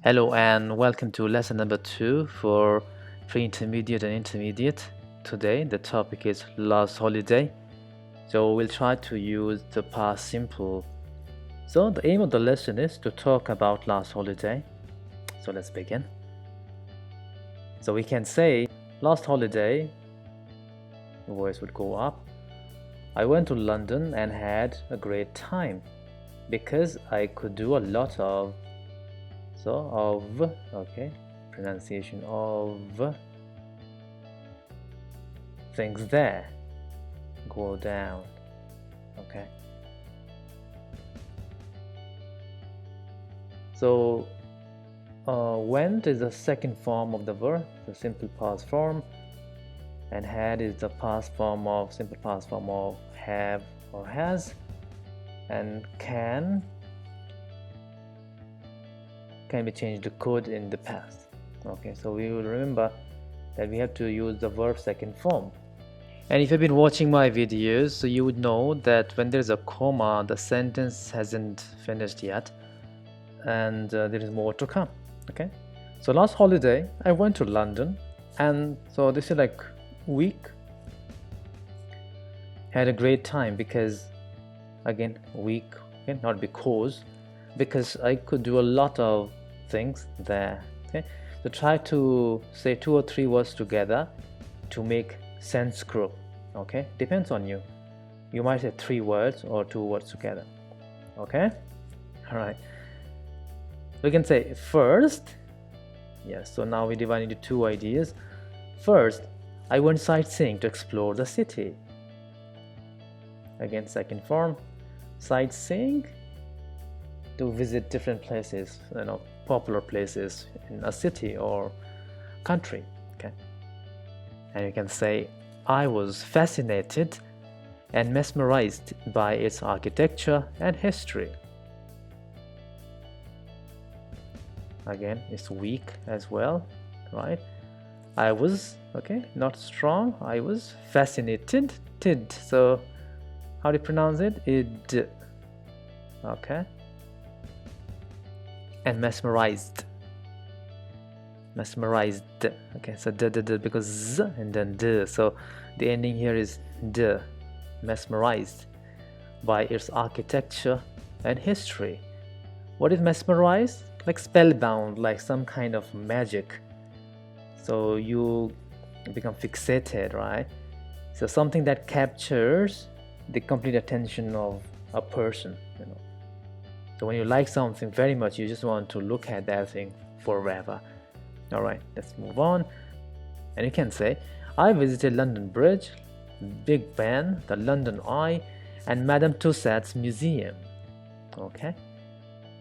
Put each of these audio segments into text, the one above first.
Hello and welcome to lesson number 2 for pre-intermediate and intermediate. Today the topic is last holiday. So we'll try to use the past simple. So the aim of the lesson is to talk about last holiday. So let's begin. So we can say last holiday, the voice would go up. I went to London and had a great time because I could do a lot of pronunciation of things there. Go down. Okay. So went is the second form of the verb, the simple past form, and had is the past form of simple past form of have or has, and can be changed to could in the past. Okay, so we will remember that we have to use the verb second form. And if you've been watching my videos, so you would know that when there's a comma, the sentence hasn't finished yet, and there is more to come. Okay, so last holiday I went to London, and so this is like week. Had a great time because, again, week, okay, not because I could do a lot of things there. Okay, so try to say 2 or 3 words together to make sense group. Okay, depends on you. You might say 3 words or 2 words together. Okay, all right, we can say first. Yes, so now we divide into 2 ideas. First, I went sightseeing to explore the city. Again, second form, sightseeing, to visit different places, popular places in a city or country. Okay, and you can say I was fascinated and mesmerized by its architecture and history. Again, it's weak as well, right? I was, okay, not strong. I was fascinated. So how do you pronounce it? Id. Okay, and mesmerized. Okay, so because z and then d, so the ending here is d. Mesmerized by its architecture and history. What is mesmerized? Like spellbound, like some kind of magic. So you become fixated, right? So something that captures the complete attention of a person. So when you like something very much, you just want to look at that thing forever. All right, let's move on. And you can say, I visited London Bridge, Big Ben, the London Eye, and Madame Tussauds Museum. Okay,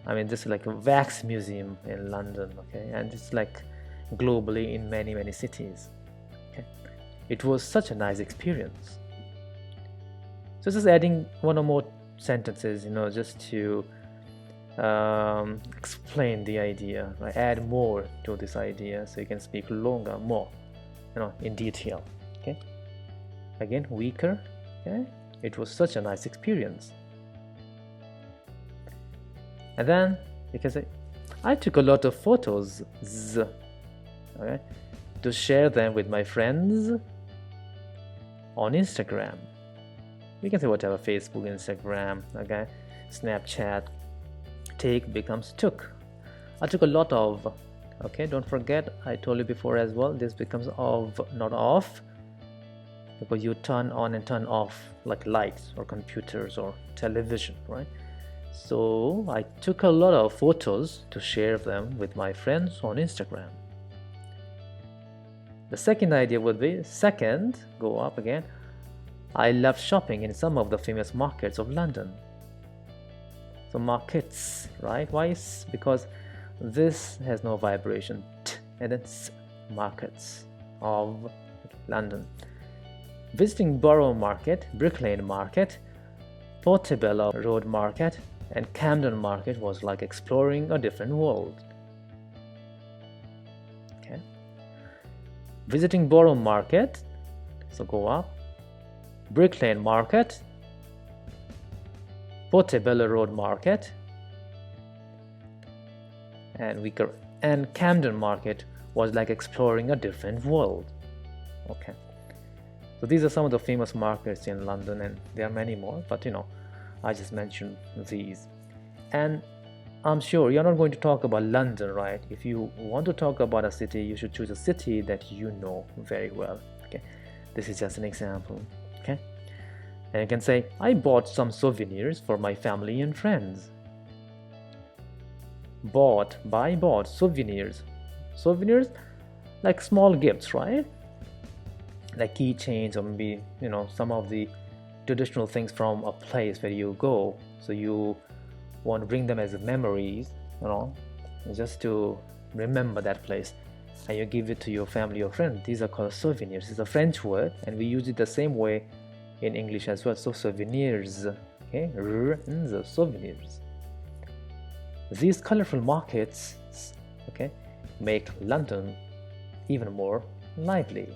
I mean, this is like a wax museum in London. Okay, and it's like globally in many cities. Okay, it was such a nice experience. So just adding one or more sentences, just to explain the idea, right? Add more to this idea so you can speak longer, more, in detail. Okay, again, weaker. Okay, it was such a nice experience. And then you can say, I took a lot of photos, okay, to share them with my friends on Instagram. We can say whatever, Facebook, Instagram, okay, Snapchat. Take becomes took. I took a lot of. Okay, don't forget, I told you before as well, this becomes of, not off, because you turn on and turn off like lights or computers or television, right? So I took a lot of photos to share them with my friends on Instagram. The second idea would be, second, go up again, I love shopping in some of the famous markets of London. So markets, right? Why? Because this has no vibration. And it's markets of London. Visiting Borough Market, Brick Lane Market, Portobello Road Market, and Camden Market was like exploring a different world. Okay. Visiting Borough Market, so go up. Brick Lane Market, Portobello Road Market, and weaker And Camden Market was like exploring a different world. Okay, so these are some of the famous markets in London, and there are many more, but I just mentioned these. And I'm sure you're not going to talk about London, right? If you want to talk about a city, you should choose a city that you know very well. Okay, this is just an example. Okay, and you can say, I bought some souvenirs for my family and friends. Bought souvenirs. Souvenirs, like small gifts, right? Like keychains, or maybe some of the traditional things from a place where you go, so you want to bring them as memories, just to remember that place, and you give it to your family or friend. These are called souvenirs. It's a French word, and we use it the same way in English as well. So souvenirs, okay, the souvenirs. These colorful markets, okay, make London even more lively.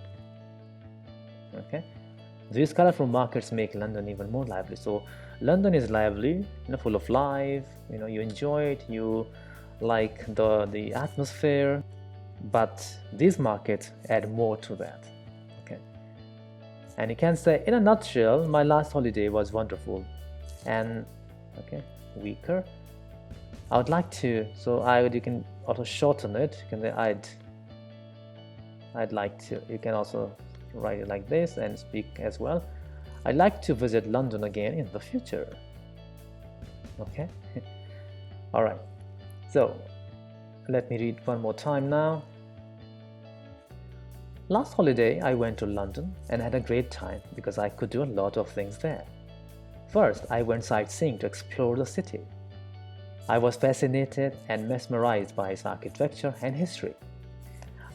Okay, these colorful markets make London even more lively. So London is lively, full of life. You enjoy it, you like the atmosphere, but these markets add more to that. Okay, and you can say, in a nutshell, my last holiday was wonderful. And weaker, I would like to, so you can also shorten it. You can say I'd like to. You can also write it like this and speak as well. I'd like to visit London again in the future. Okay. All right, so let me read one more time now. Last holiday I went to London and had a great time because I could do a lot of things there. First, I went sightseeing to explore the city. I was fascinated and mesmerized by its architecture and history.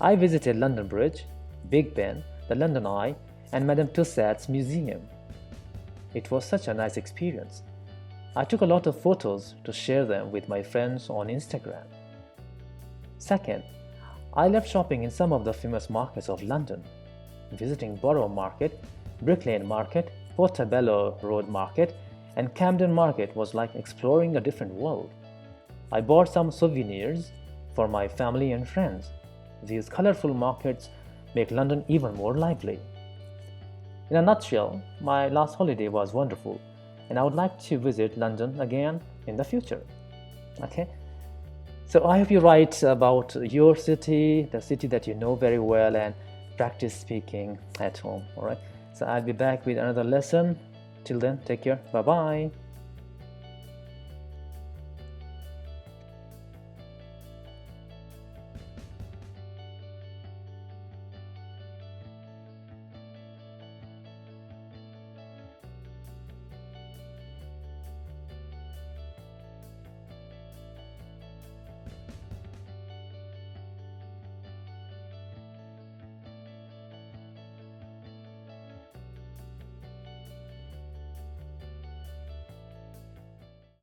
I visited London Bridge, Big Ben, the London Eye, and Madame Tussauds Museum. It was such a nice experience. I took a lot of photos to share them with my friends on Instagram. Second, I loved shopping in some of the famous markets of London. Visiting Borough Market, Brick Lane Market, Portobello Road Market, and Camden Market was like exploring a different world. I bought some souvenirs for my family and friends. These colorful markets make London even more lively. In a nutshell, my last holiday was wonderful, and I would like to visit London again in the future. Okay, so I hope you write about your city, the city that you know very well, and practice speaking at home. All right, so I'll be back with another lesson. Till then, take care. Bye bye.